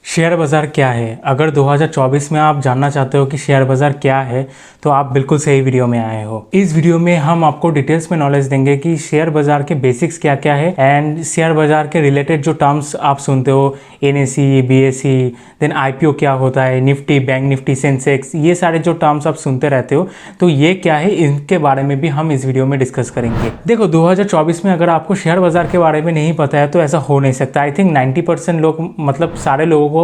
Share बाज़ार क्या है? अगर 2024 में आप जानना चाहते हो कि शेयर बाज़ार क्या है, तो आप बिल्कुल सही वीडियो में आए हो। इस वीडियो में हम आपको डिटेल्स में नॉलेज देंगे कि शेयर बाज़ार के बेसिक्स क्या क्या है एंड शेयर बाज़ार के रिलेटेड जो टर्म्स आप सुनते हो, एनएसई, बीएसई, देन आईपीओ क्या होता है, निफ्टी, बैंक निफ्टी, सेंसेक्स, ये सारे जो टर्म्स आप सुनते रहते हो, तो ये क्या है, इनके बारे में भी हम इस वीडियो में डिस्कस करेंगे। देखो, 2024 में अगर आपको शेयर बाज़ार के बारे में नहीं पता है तो ऐसा हो नहीं सकता। आई थिंक 90% लोग, मतलब सारे लोगों को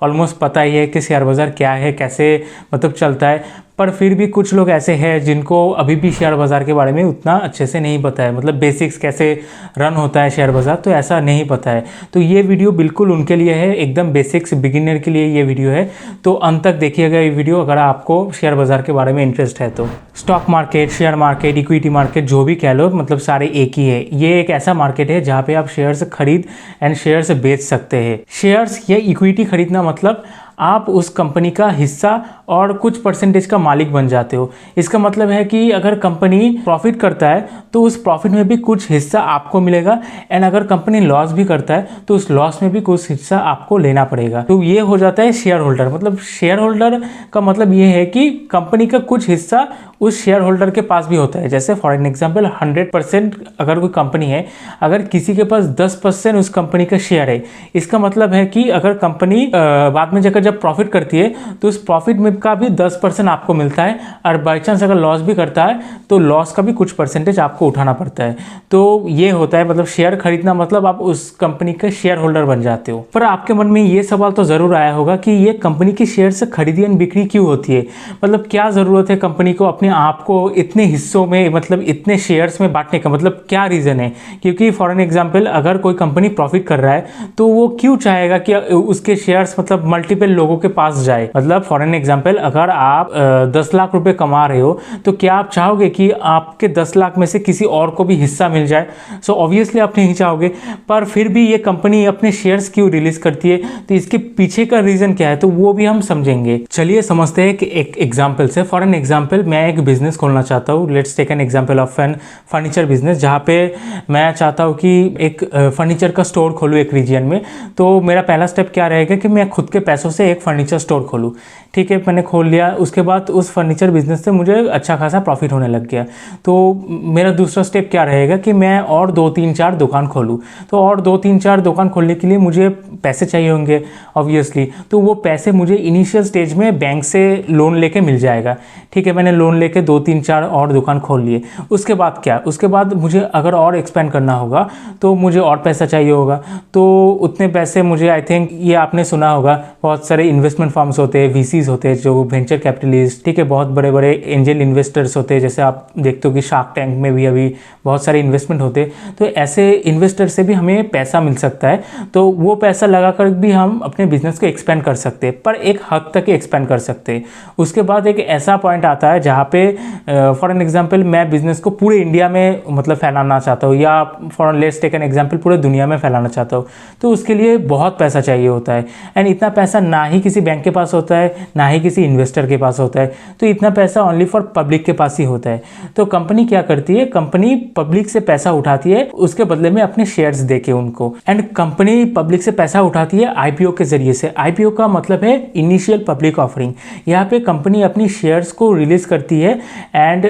ऑलमोस्ट पता ही है कि शेयर बाज़ार क्या है, कैसे मतलब चलता है। पर फिर भी कुछ लोग ऐसे हैं जिनको अभी भी शेयर बाज़ार के बारे में उतना अच्छे से नहीं पता है, मतलब बेसिक्स कैसे रन होता है शेयर बाज़ार, तो ऐसा नहीं पता है। तो ये वीडियो बिल्कुल उनके लिए है, एकदम बेसिक्स बिगिनर के लिए ये वीडियो है। तो अंत तक देखिएगा ये वीडियो अगर आपको शेयर बाज़ार के बारे में इंटरेस्ट है तो। Stock market, share market, equity market, जो भी कह लो, मतलब सारे एक ही है। ये एक ऐसा मार्केट है जहाँ पे आप शेयर्स खरीद एंड शेयर्स बेच सकते हैं। शेयर्स या इक्विटी खरीदना मतलब आप उस कंपनी का हिस्सा और कुछ परसेंटेज का मालिक बन जाते हो। इसका मतलब है कि अगर कंपनी प्रॉफिट करता है तो उस प्रॉफिट में भी कुछ हिस्सा आपको मिलेगा, एंड अगर कंपनी लॉस भी करता है तो उस लॉस में भी कुछ हिस्सा आपको लेना पड़ेगा। तो ये हो जाता है शेयर होल्डर। मतलब शेयर होल्डर का मतलब ये है कि कंपनी का कुछ हिस्सा उस शेयर होल्डर के पास भी होता है। जैसे फॉर एन एग्जाम्पल 100% अगर कोई कंपनी है, अगर किसी के पास 10% उस कंपनी का शेयर है, इसका मतलब है कि अगर कंपनी बाद में जब प्रॉफिट करती है तो उस प्रॉफिट में का भी 10% आपको मिलता है, और बाई चांस अगर लॉस भी करता है तो लॉस का भी कुछ परसेंटेज आपको उठाना पड़ता है। तो ये होता है, मतलब शेयर खरीदना मतलब आप उस कंपनी के शेयर होल्डर बन जाते हो। पर आपके मन में ये सवाल तो जरूर आया होगा कि ये कंपनी की शेयर से खरीदी एंड बिक्री क्यों होती है, मतलब क्या जरूरत है कंपनी को अपने आप को इतने हिस्सों में, मतलब इतने शेयर्स में बांटने का, मतलब क्या रीजन है? क्योंकि फॉर एन एग्जाम्पल अगर कोई कंपनी प्रॉफिट कर रहा है तो वो क्यों चाहेगा कि उसके शेयर्स मतलब मल्टीपल लोगों के पास जाए। मतलब फॉर एन एग्जाम्पल अगर आप 10 लाख रुपए कमा रहे हो तो क्या आप चाहोगे कि आपके 10 लाख में से किसी और को भी हिस्सा मिल जाए? सो ऑब्वियसली आप नहीं चाहोगे। पर फिर भी ये कंपनी अपने शेयर्स क्यों रिलीज करती है, तो इसके पीछे का रीजन क्या है, तो वो भी हम समझेंगे। चलिए समझते हैं कि एक एग्जाम्पल से। फॉर एन एग्जाम्पल मैं एक बिजनेस खोलना चाहता हूँ। Let's take an example of an furniture business, जहाँ पे मैं चाहता हूँ कि एक फर्नीचर का स्टोर खोलूँ एक रीजन में। तो मेरा पहला स्टेप क्या रहेगा कि मैं खुद के पैसों से एक फर्नीचर स्टोर खोलूँ। ठीक है, मैंने खोल लिया। उसके बाद उस फर्नीचर बिजनेस से मुझे अच्छा खासा प्रॉफिट होने लग गया। तो मेरा दूसरा स्टेप क्या रहेगा कि मैं और 2-3-4 दुकान खोलूँ। तो और 2-3-4 दुकान खोलने के लिए मुझे पैसे चाहिए होंगे ऑब्वियसली। तो वो पैसे मुझे इनिशियल स्टेज में बैंक से लोन लेके मिल जाएगा। ठीक है, मैंने लोन लेके 2-3-4 और दुकान खोल लिए। उसके बाद क्या, उसके बाद मुझे अगर और एक्सपेंड करना होगा तो मुझे और पैसा चाहिए होगा। तो उतने पैसे मुझे, आई थिंक ये आपने सुना होगा, बहुत सारे इन्वेस्टमेंट फर्म्स होते हैं, वीसीज होते हैं, जो वेंचर कैपिटलिस्ट, ठीक है, बहुत बड़े बड़े एंजल इन्वेस्टर्स होते हैं। जैसे आप देखते हो कि शार्क टैंक में भी अभी बहुत सारे इन्वेस्टमेंट होते हैं। तो ऐसे इन्वेस्टर से भी हमें पैसा मिल सकता है। तो वो पैसा लगाकर भी हम अपने बिजनेस को एक्सपेंड कर सकते हैं, पर एक हद तक एक्सपेंड कर सकते हैं। उसके बाद एक ऐसा पॉइंट आता है जहाँ पे फॉर एन एग्जाम्पल मैं बिजनेस को पूरे इंडिया में मतलब फैलाना चाहता हूँ, या for let's take an example पूरे दुनिया में फैलाना चाहता हूँ। तो उसके लिए बहुत पैसा चाहिए होता है, एंड इतना पैसा ना ही किसी बैंक के पास होता है, ना ही किसी इन्वेस्टर के पास होता है। तो इतना पैसा ओनली फॉर पब्लिक के पास ही होता है। तो कंपनी क्या करती है, कंपनी पब्लिक से पैसा उठाती है, उसके बदले में अपने शेयर्स देके उनको। एंड कंपनी पब्लिक से पैसा उठाती है आईपीओ के जरिए से। आईपीओ का मतलब है इनिशियल पब्लिक ऑफरिंग। यहाँ पे कंपनी अपनी शेयर्स को रिलीज करती है, एंड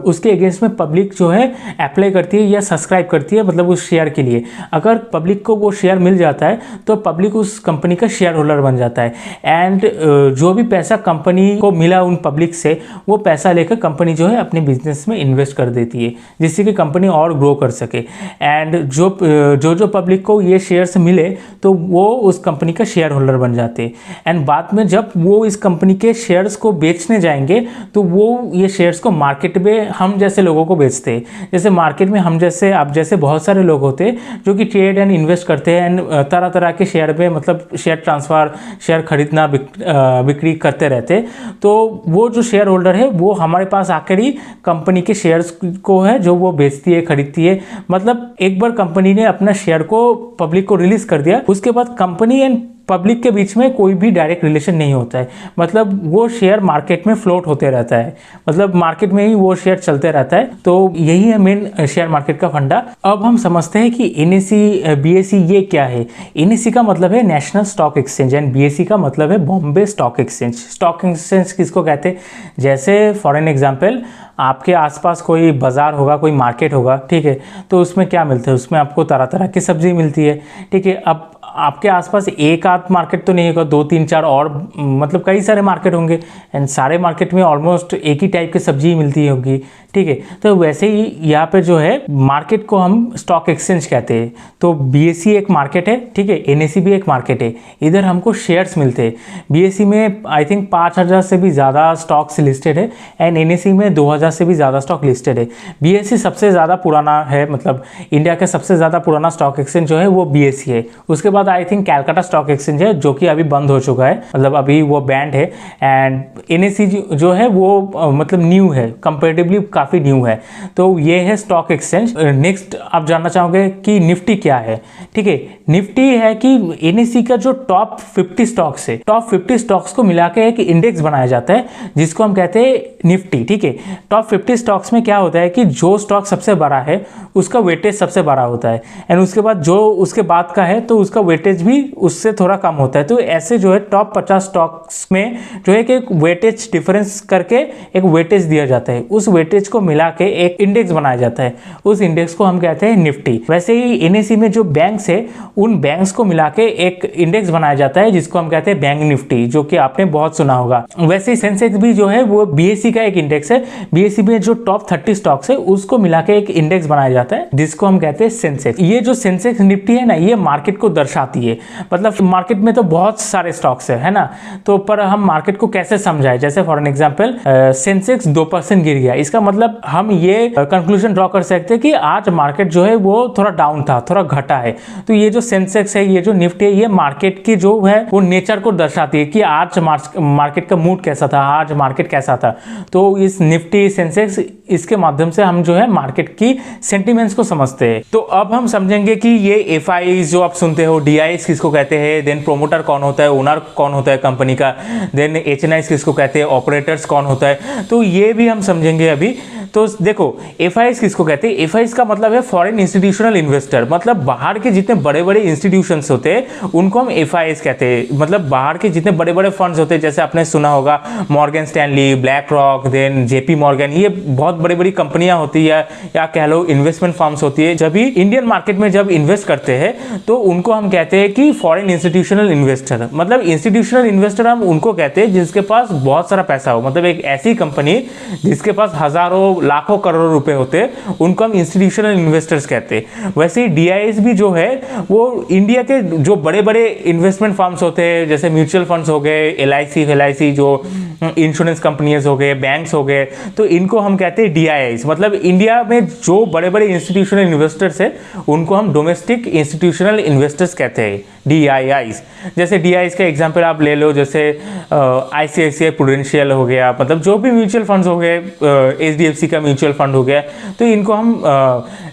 उसके अगेंस्ट में पब्लिक जो है अप्लाई करती है या सब्सक्राइब करती है, मतलब उस शेयर के लिए। अगर पब्लिक को वो शेयर मिल जाता है तो पब्लिक उस कंपनी का शेयर होल्डर बन जाता है, एंड जो भी पैसा कंपनी को मिला उन पब्लिक से, वो पैसा लेकर कंपनी जो है अपने बिजनेस में इन्वेस्ट कर देती है, जिससे कि कंपनी और ग्रो कर सके। एंड जो पब्लिक को ये शेयर्स मिले तो वो उस कंपनी का शेयर होल्डर बन जाते हैं। एंड बाद में जब वो इस कंपनी के शेयर्स को बेचने जाएंगे तो वो ये शेयर्स को मार्केट में हम जैसे लोगों को बेचते हैं। जैसे मार्केट में हम जैसे, आप जैसे बहुत सारे लोग होते हैं जो कि ट्रेड एंड इन्वेस्ट करते हैं, एंड तरह तरह के शेयर में, मतलब शेयर ट्रांसफर, शेयर खरीदना बिक्री करते रहते। तो वो जो शेयर होल्डर है वो हमारे पास आकर ही कंपनी के शेयर्स को है जो वो बेचती है, खरीदती है। मतलब एक बार कंपनी ने अपना शेयर को पब्लिक को रिलीज कर दिया, उसके बाद कंपनी एंड पब्लिक के बीच में कोई भी डायरेक्ट रिलेशन नहीं होता है, मतलब वो शेयर मार्केट में फ्लोट होते रहता है, मतलब मार्केट में ही वो शेयर चलते रहता है। तो यही है मेन शेयर मार्केट का फंडा। अब हम समझते हैं कि NSE BSE ये क्या है। NSE का मतलब है national stock exchange and BSE का मतलब है Bombay stock exchange. Stock exchange किसको कहते हैं, जैसे फॉर एन एग्जाम्पल आपके आसपास कोई बाजार होगा, कोई मार्केट होगा, ठीक है, तो उसमें क्या मिलता है, उसमें आपको तरह तरह की सब्जी मिलती है, ठीक है। अब आपके आसपास एक आध मार्केट तो नहीं होगा, 2 3 4 और मतलब कई सारे मार्केट होंगे एंड सारे मार्केट में ऑलमोस्ट एक ही टाइप की सब्जी मिलती होगी, ठीक है। तो वैसे ही यहाँ पे जो है मार्केट को हम स्टॉक एक्सचेंज कहते हैं। तो BSE एक मार्केट है, ठीक है, NSE भी एक मार्केट है। इधर हमको शेयर्स मिलते हैं। BSE में आई थिंक 5000 से भी ज़्यादा स्टॉक्स लिस्टेड है एंड NSE में 2000 से भी ज़्यादा स्टॉक लिस्टेड है। BSE सबसे ज़्यादा पुराना है, मतलब इंडिया का सबसे ज़्यादा पुराना स्टॉक एक्सचेंज जो है वो BSE है। उसके बाद I think Calcutta stock exchange है जो कि अभी बंद हो चुका है, मतलब अभी वो बैंड है। एंड NSE जो है वो मतलब न्यू है, कंपेरेटिवली काफ़ी न्यू है। तो ये है स्टॉक एक्सचेंज। नेक्स्ट आप जानना चाहोगे कि निफ्टी क्या है, ठीक है। निफ्टी है कि NSE का जो टॉप 50 स्टॉक्स है, टॉप 50 स्टॉक्स को मिला के एक इंडेक्स बनाया जाता है जिसको हम कहते हैं निफ्टी, ठीक है। टॉप 50 स्टॉक्स में क्या होता है कि जो स्टॉक सबसे बड़ा है उसका वेटेज सबसे बड़ा होता है एंड उसके बाद जो उसके बाद का है तो उसका वेटेज भी उससे थोड़ा कम होता है। तो ऐसे जो है टॉप 50 स्टॉक्स में जो है कि एक वेटेज डिफरेंस करके एक वेटेज दिया जाता है, उस वेटेज को मिला के एक इंडेक्स बनाया जाता है, उस इंडेक्स को हम कहते हैं निफ्टी। वैसे ही NSE में जो बैंक्स है उन बैंक्स को मिला के एक इंडेक्स बनाया जाता है जिसको हम कहते हैं बैंक निफ्टी, जो कि आपने बहुत सुना होगा। वैसे ही सेंसेक्स भी जो है वो BSE का एक इंडेक्स है। BSE में जो टॉप 30 स्टॉक्स है उसको मिला के एक इंडेक्स बनाया जाता है जिसको हम कहते हैं सेंसेक्स। ये जो सेंसेक्स निफ्टी है ना, ये मार्केट को दर्शाती है। मतलब मार्केट में तो बहुत सारे स्टॉक्स है ना, तो पर हम मार्केट को कैसे समझाएं। जैसे फॉर एन एग्जांपल सेंसेक्स 2% गिर गया, इसका मतलब हम ये कंक्लूजन ड्रॉ कर सकते हैं कि आज मार्केट जो है वो थोड़ा डाउन था, थोड़ा घटा है। तो ये जो सेंसेक्स है, ये जो निफ्टी है, ये मार्केट की जो है वो नेचर को दर्शाती है कि आज मार्केट का मूड कैसा था, आज मार्केट कैसा था। तो इस निफ्टी सेंसेक्स इसके माध्यम से हम जो है मार्केट की सेंटिमेंट्स को समझते हैं। तो अब हम समझेंगे कि ये FIs जो आप सुनते हो, DIs किसको कहते हैं, देन प्रोमोटर कौन होता है, ओनर कौन होता है कंपनी का, देन HNIs किसको कहते हैं, ऑपरेटर्स कौन होता है, तो ये भी हम समझेंगे अभी। तो देखो FIs किसको कहते हैं। FIs का मतलब है फॉरेन इंस्टीट्यूशनल इन्वेस्टर, मतलब बाहर के जितने बड़े बड़े इंस्टीट्यूशंस होते हैं उनको हम FIs कहते हैं। मतलब बाहर के जितने बड़े बड़े फंड्स होते हैं, जैसे आपने सुना होगा Morgan Stanley, BlackRock, then JP Morgan, ये बहुत बड़ी बड़ी कंपनियां होती है या कह लो इन्वेस्टमेंट फर्म्स होती है। जब भी इंडियन मार्केट में जब इन्वेस्ट करते हैं तो उनको हम कहते हैं कि फॉरेन इंस्टीट्यूशनल इन्वेस्टर। मतलब इंस्टीट्यूशनल इन्वेस्टर हम उनको कहते हैं जिसके पास बहुत सारा पैसा हो, मतलब एक ऐसी कंपनी जिसके पास हजारों लाखों करोड़ों रुपए होते हैं, उनको हम इंस्टीट्यूशनल इन्वेस्टर्स कहते हैं। वैसे ही DIs भी जो है वो इंडिया के जो बड़े बड़े इन्वेस्टमेंट फर्म्स होते हैं, जैसे म्यूचुअल फंड्स हो गए, LIC जो इंश्योरेंस कंपनीज हो गए, बैंक्स हो गए, तो इनको हम कहते हैं DIs। मतलब इंडिया में जो बड़े बड़े इंस्टीट्यूशनल इन्वेस्टर्स है उनको हम डोमेस्टिक इंस्टीट्यूशनल इन्वेस्टर्स कहते हैं, DIs। जैसे DIs का एग्जांपल आप ले लो, जैसे ICICI प्रूडेंशियल हो गया, मतलब जो भी म्यूचुअल फंड्स हो गए, HDFC का म्यूचुअल फंड हो गया, तो इनको हम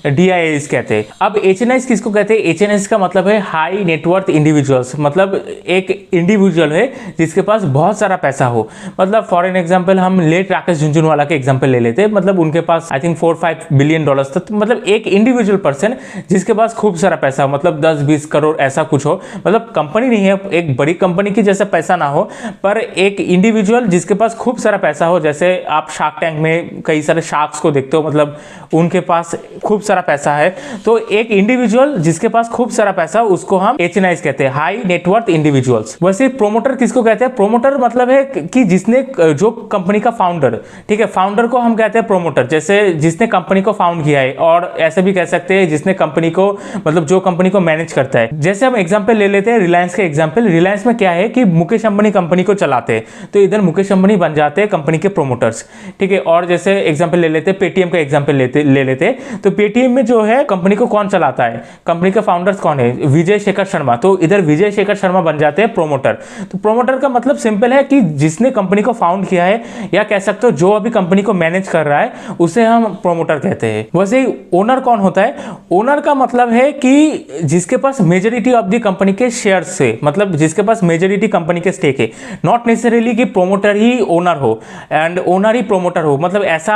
DIs कहते हैं। अब HNIs किसको कहते हैं। HNIs का मतलब है हाई नेटवर्थ इंडिविजुअल्स, मतलब एक इंडिविजुअल है जिसके पास बहुत सारा पैसा हो। मतलब फॉर एन एग्जांपल हम लेट राकेश झुनझुनवाला के एग्जांपल ले लेते हैं, मतलब उनके पास आई थिंक 4-5 बिलियन डॉलर्स था। तो मतलब एक इंडिविजुअल पर्सन जिसके पास खूब सारा पैसा हो, मतलब 10-20 करोड़ ऐसा कुछ हो, मतलब कंपनी नहीं है, एक बड़ी कंपनी की जैसा पैसा ना हो, पर एक इंडिविजुअल जिसके पास खूब सारा पैसा हो। जैसे आप शार्क टैंक में कई सारे शार्क्स को देखते हो, मतलब उनके पास खूब सारा पैसा है। तो एक इंडिविजुअल जिसके पास खूब सारा पैसा, उसको हम HNIs कहते हैं, हाई नेटवर्थ इंडिविजुअल्स। वैसे प्रोमोटर किसको कहते हैं। प्रोमोटर मतलब है कि जिसने जो कंपनी का फाउंडर, ठीक है, फाउंडर को हम कहते हैं प्रोमोटर, जैसे जिसने कंपनी को फाउंड किया है। और ऐसे भी कह सकते हैं जिसने कंपनी को, मतलब जो कंपनी को मैनेज करता है। जैसे हम एग्जांपल ले लेते हैं रिलायंस का एग्जांपल। रिलायंस में क्या है कि मुकेश अंबानी कंपनी को चलाते हैं, तो इधर मुकेश अंबानी बन जाते हैं कंपनी के प्रोमोटर्स, ठीक है। और जैसे एग्जांपल एग्जांपल ले लेते, पेटीएम का एग्जांपल ले लेते। तो पेटीएम में जो है कंपनी को कौन चलाता है, कंपनी के फाउंडर्स कौन है, विजय शेखर शर्मा। तो इधर विजय शेखर शर्मा बन जाते हैं प्रोमोटर। तो प्रोमोटर का मतलब सिंपल है कि जिसने कंपनी को फाउंड किया है, या कह सकते हो जो अभी कंपनी को मैनेज कर रहा है, उसे हम प्रोमोटर कहते हैं। वैसे ही ओनर कौन होता है, ओनर का मतलब है कि जिसके पास मेजॉरिटी ऑफ द कंपनी के शेयर्स से, मतलब जिसके पास मेजॉरिटी कंपनी के स्टेक है। नॉट नेसेसरीली कि प्रोमोटर ही ओनर हो एंड ओनर ही प्रोमोटर हो, मतलब ऐसा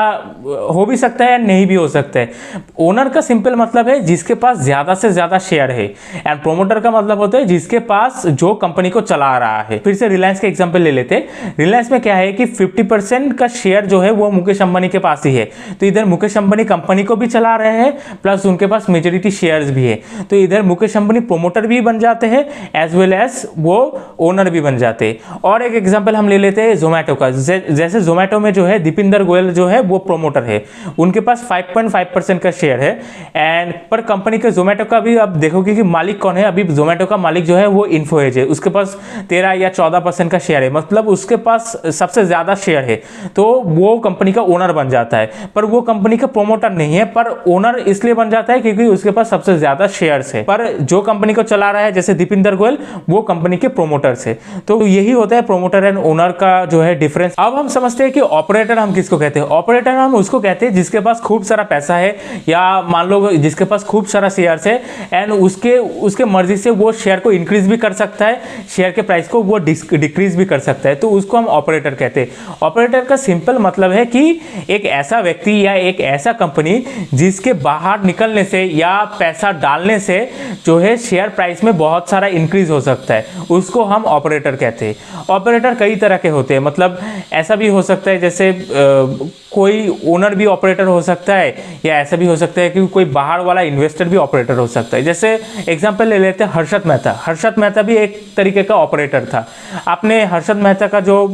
हो भी सकता है, नहीं भी हो सकता है। ओनर का सिंपल मतलब है जिसके पास ज्यादा से ज्यादा शेयर है, एंड प्रोमोटर का मतलब होता है जिसके पास जो कंपनी को चला रहा है। फिर से रिलायंस का एग्जांपल ले लेते हैं। रिलायंस में क्या है कि 50% का शेयर जो है वो मुकेश अंबानी के पास ही है। तो इधर मुकेश अंबानी कंपनी को भी चला रहे हैं, प्लस उनके पास मेजॉरिटी शेयर्स भी है। तो इधर मुकेश अंबानी प्रोमोटर भी बन जाते हैं, एज वेल एज वो ओनर भी बन जाते हैं। और एक एग्जांपल हम ले लेते हैं जोमेटो का। जैसे जोमेटो में जो है दीपिंदर गोयल जो है वो प्रोमोटर है, उनके पास 5.5% का शेयर है। एंड पर कंपनी के जोमेटो का भी आप देखोगे कि मालिक कौन है, अभी जोमेटो का मालिक जो है वो इन्फोएज है, उसके पास 13 या 14% का शेयर है, मतलब उसके पास सबसे ज्यादा शेयर है। तो वो कंपनी का ओनर बन जाता है, पर वो कंपनी का प्रोमोटर नहीं है, पर ओनर इसलिए बन जाता है क्योंकि उसके पास सबसे ज्यादा शेयर्स है। पर जो कंपनी को चला रहा है जैसे दीपिंदर गोयल, वो कंपनी के प्रोमोटर्स है। तो यही होता है प्रोमोटर एंड ओनर का जो है डिफरेंस। अब हम समझते हैं कि ऑपरेटर हम किसको कहते हैं। ऑपरेटर हम उसको कहते हैं जिसके पास खूब सारा पैसा है, या मान लो जिसके पास खूब सारा शेयर्स है, एंड उसके मर्जी से वो शेयर को इंक्रीज भी कर सकता है, शेयर के प्राइस को वो डिक्रीज भी कर सकता है। तो उसको हम ऑपरेटर कहते हैं। ऑपरेटर का सिंपल मतलब है कि एक ऐसा व्यक्ति या एक ऐसा कंपनी जिसके बाहर निकलने से या पैसा डालने से जो है शेयर प्राइस में बहुत सारा इंक्रीज हो सकता है, उसको हम ऑपरेटर कहते हैं। ऑपरेटर कई तरह के होते हैं, मतलब ऐसा भी हो सकता है जैसे कोई ओनर भी ऑपरेटर हो सकता है, या ऐसा भी हो सकता है कि कोई बाहर वाला इन्वेस्टर भी ऑपरेटर हो सकता है। जैसे एग्जांपल ले लेते हैं हर्षद मेहता। हर्षद मेहता भी एक तरीके का ऑपरेटर था। आपने हर्षद मेहता का जो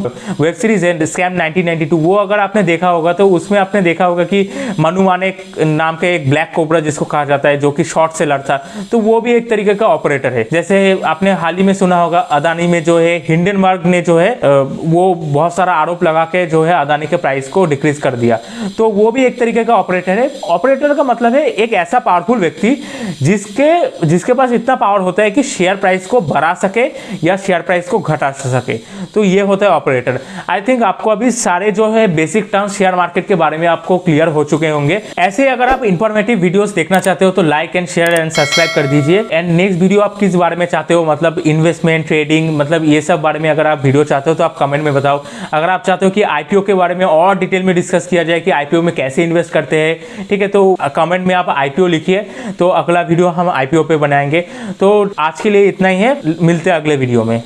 वेब सीरीज है स्कैम 1992, वो अगर आपने देखा होगा तो उसमें आपने देखा होगा कि मनु मानेक नाम के एक ब्लैक कोबरा जिसको कहा जाता है, जो कि शॉर्ट सेलर था, तो वो भी एक तरीके का ऑपरेटर है। जैसे आपने हाल ही में सुना होगा अदानी में जो है हिंडनबर्ग ने जो है वो बहुत सारा आरोप लगा के जो है अदानी के प्राइस को डिक्रीज कर दिया, तो वो भी एक तरीके का ऑपरेटर है। ऑपरेटर का मतलब है एक ऐसा पावरफुल व्यक्ति जिसके पास इतना पावर होता है कि शेयर प्राइस को बढ़ा सके या शेयर प्राइस को घटा सके, तो ये होता है ऑपरेटर। आई थिंक आपको अभी सारे जो है बेसिक टर्म्स शेयर मार्केट के बारे में आपको क्लियर हो चुके होंगे। ऐसे अगर आप इंफॉर्मेटिव वीडियोस देखना चाहते हो तो like and share and subscribe कर दीजिए। एंड नेक्स्ट वीडियो आप किस बारे में चाहते हो, मतलब इन्वेस्टमेंट, ट्रेडिंग, मतलब ये सब बारे में अगर आप वीडियो चाहते हो तो आप कमेंट में बताओ। अगर आप चाहते हो कि आईपीओ के बारे में और डिटेल में डिस्कस किया जाए कि आईपीओ में कैसे इन्वेस्ट करते हैं, ठीक है, तो कमेंट में आप आईपीओ लिखिए, तो अगला वीडियो हम आईपीओ पे बनाएंगे। तो आज के लिए इतना ही है, मिलते हैं अगले वीडियो में।